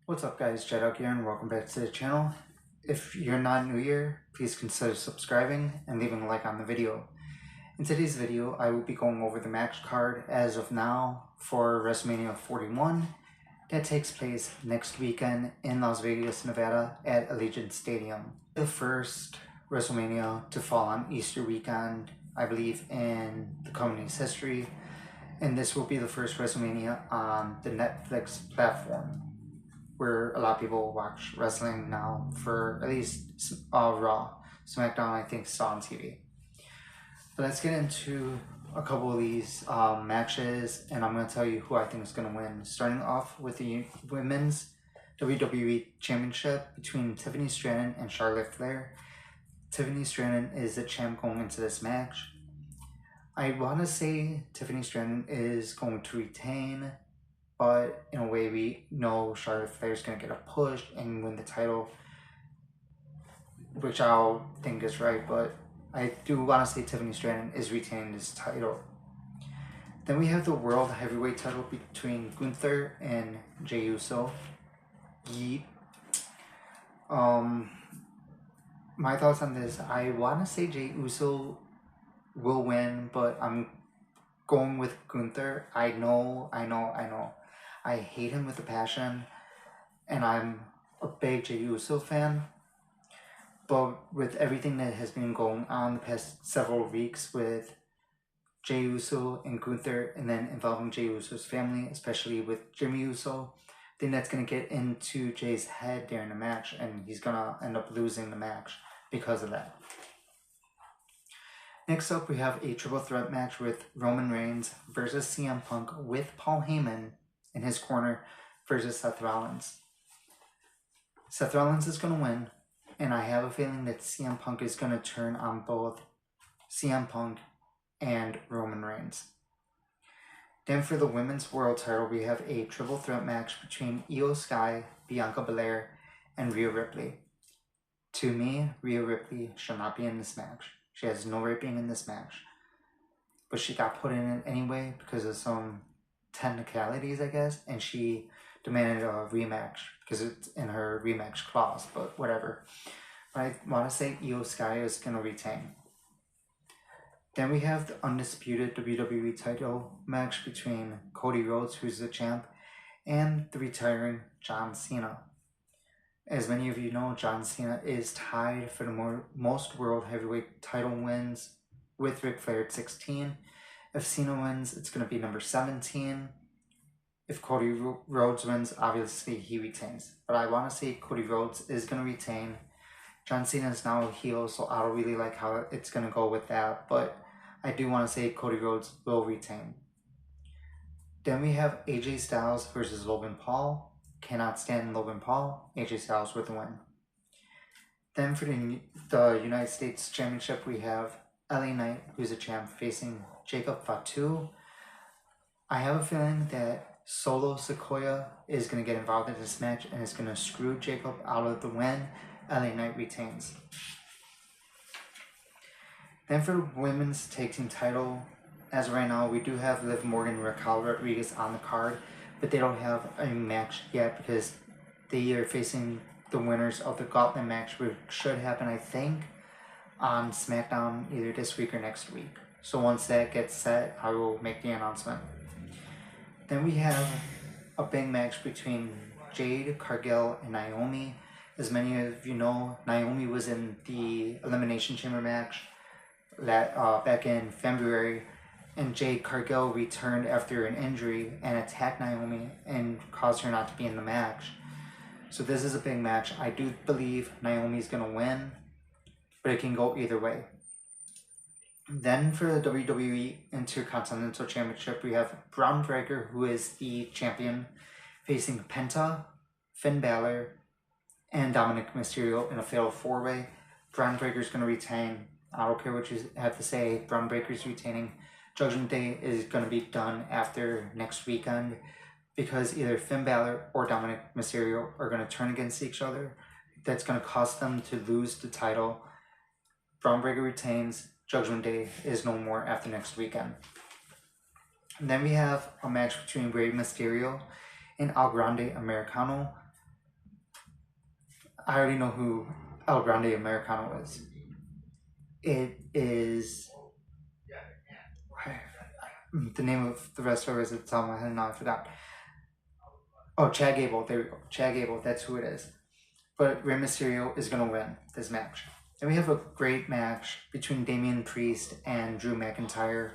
What's up guys, Jedok here and welcome back to the channel. If you're not new here, please consider subscribing and leaving a like on the video. In today's video, I will be going over the match card as of now for Wrestlemania 41 that takes place next weekend in Las Vegas, Nevada at Allegiant Stadium. The first Wrestlemania to fall on Easter weekend, I believe, in the company's history, and this will be the first Wrestlemania on the Netflix platform, where a lot of people watch wrestling now, for at least Raw. SmackDown, I think, still on TV. But let's get into a couple of these matches, and I'm going to tell you who I think is going to win. Starting off with the Women's WWE Championship between Tiffany Stratton and Charlotte Flair. Tiffany Stratton is the champ going into this match. I want to say Tiffany Stratton is going to retain, but in a way we know Charlotte Flair is going to get a push and win the title, which I'll think is right, but I do want to say Tiffany Stratton is retaining this title. Then we have the World Heavyweight title between Gunther and Jey Uso. My thoughts on this, I want to say Jey Uso will win, but I'm going with Gunther. I know. I hate him with a passion, and I'm a big Jey Uso fan. But with everything that has been going on the past several weeks with Jey Uso and Gunther, and then involving Jey Uso's family, especially with Jimmy Uso, I think that's going to get into Jay's head during the match, and he's going to end up losing the match because of that. Next up, we have a triple threat match with Roman Reigns versus CM Punk, with Paul Heyman in his corner versus Seth Rollins. Seth Rollins is going to win, and I have a feeling that CM Punk is going to turn on both CM Punk and Roman Reigns. Then for the Women's World title, we have a triple threat match between Io Sky, Bianca Belair, and Rhea Ripley. To me, Rhea Ripley should not be in this match. She has no right being in this match. But she got put in it anyway because of some technicalities, I guess, and she demanded a rematch because it's in her rematch clause, but whatever. But I want to say Io Sky is going to retain. Then we have the undisputed WWE title match between Cody Rhodes, who's the champ, and the retiring John Cena. As many of you know, John Cena is tied for the most World Heavyweight title wins with Ric Flair at 16. If Cena wins, it's going to be number 17. If Cody Rhodes wins, obviously he retains. But I want to say Cody Rhodes is going to retain. John Cena is now a heel, so I don't really like how it's going to go with that. But I do want to say Cody Rhodes will retain. Then we have AJ Styles versus Logan Paul. Cannot stand Logan Paul. AJ Styles with the win. Then for the United States Championship, we have LA Knight, who's a champ, facing Jacob Fatu. I have a feeling that Solo Sikoa is going to get involved in this match and is going to screw Jacob out of the win. LA Knight retains. Then for women's tag team title, as of right now, we do have Liv Morgan and Raquel Rodriguez on the card, but they don't have a match yet because they are facing the winners of the Gauntlet match, which should happen, I think, on SmackDown either this week or next week. So once that gets set, I will make the announcement. Then we have a big match between Jade Cargill and Naomi. As many of you know, Naomi was in the Elimination Chamber match back in February, and Jade Cargill returned after an injury and attacked Naomi and caused her not to be in the match. So this is a big match. I do believe Naomi's going to win, but it can go either way. Then for the WWE Intercontinental Championship, we have Braun Breaker, who is the champion, facing Penta, Finn Balor, and Dominic Mysterio in a fatal 4-way. Braun Breaker's going to retain. I don't care what you have to say. Braun Breaker's retaining. Judgment Day is going to be done after next weekend because either Finn Balor or Dominic Mysterio are going to turn against each other. That's going to cost them to lose the title. Braun Breaker retains. Judgment Day is no more after next weekend. And then we have a match between Rey Mysterio and El Grande Americano. I already know who El Grande Americano is. It is the name of the wrestler is at the top of my head now. I forgot. Oh, Chad Gable. There we go. Chad Gable. That's who it is. But Rey Mysterio is gonna win this match. And we have a great match between Damian Priest and Drew McIntyre.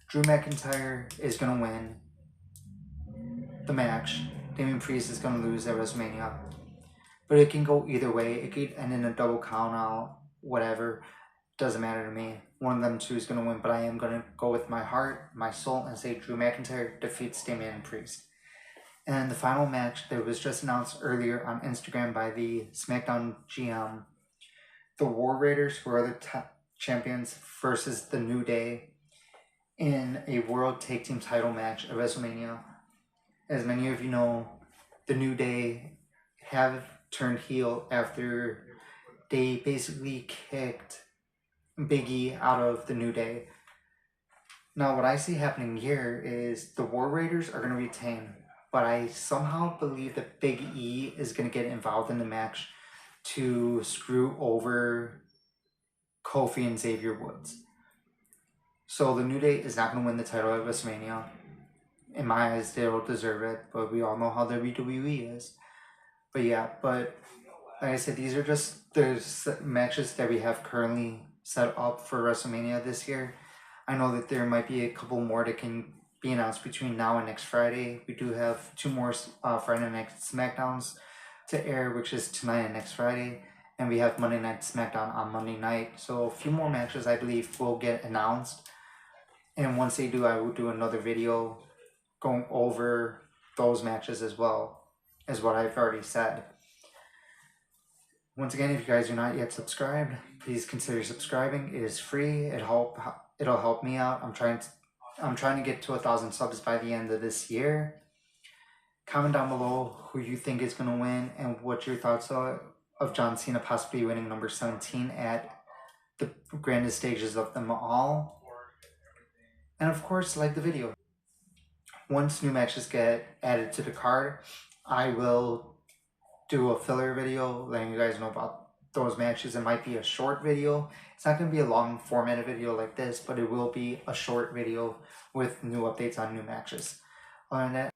Drew McIntyre is gonna win the match. Damian Priest is gonna lose at WrestleMania. But it can go either way. It could end in a double count out, whatever. Doesn't matter to me. One of them two is going to win, but I am going to go with my heart, my soul, and say Drew McIntyre defeats Damian Priest. And the final match that was just announced earlier on Instagram by the SmackDown GM, the War Raiders, who are the champions, versus the New Day in a World Tag Team title match at WrestleMania. As many of you know, the New Day have turned heel after they basically kicked Big E out of the New Day. Now, what I see happening here is the War Raiders are going to retain, but I somehow believe that Big E is going to get involved in the match to screw over Kofi and Xavier Woods. So the New Day is not going to win the title at WrestleMania. In my eyes, they don't deserve it, but we all know how WWE is. But yeah, like I said, these are just the matches that we have currently set up for WrestleMania this year. I know that there might be a couple more that can be announced between now and next Friday. We do have 2 more Friday Night SmackDowns to air, which is tonight and next Friday. And we have Monday Night SmackDown on Monday night. So a few more matches, I believe, will get announced. And once they do, I will do another video going over those matches as well as what I've already said. Once again, if you guys are not yet subscribed, please consider subscribing. It is free. It'll help me out. I'm trying to get to 1,000 subs by the end of this year. Comment down below who you think is going to win and what your thoughts are of John Cena possibly winning number 17 at the grandest stages of them all. And of course, like the video. Once new matches get added to the card, I will do a filler video letting you guys know about those matches. It might be a short video. It's not going to be a long formatted video like this, but it will be a short video with new updates on new matches. Other than that,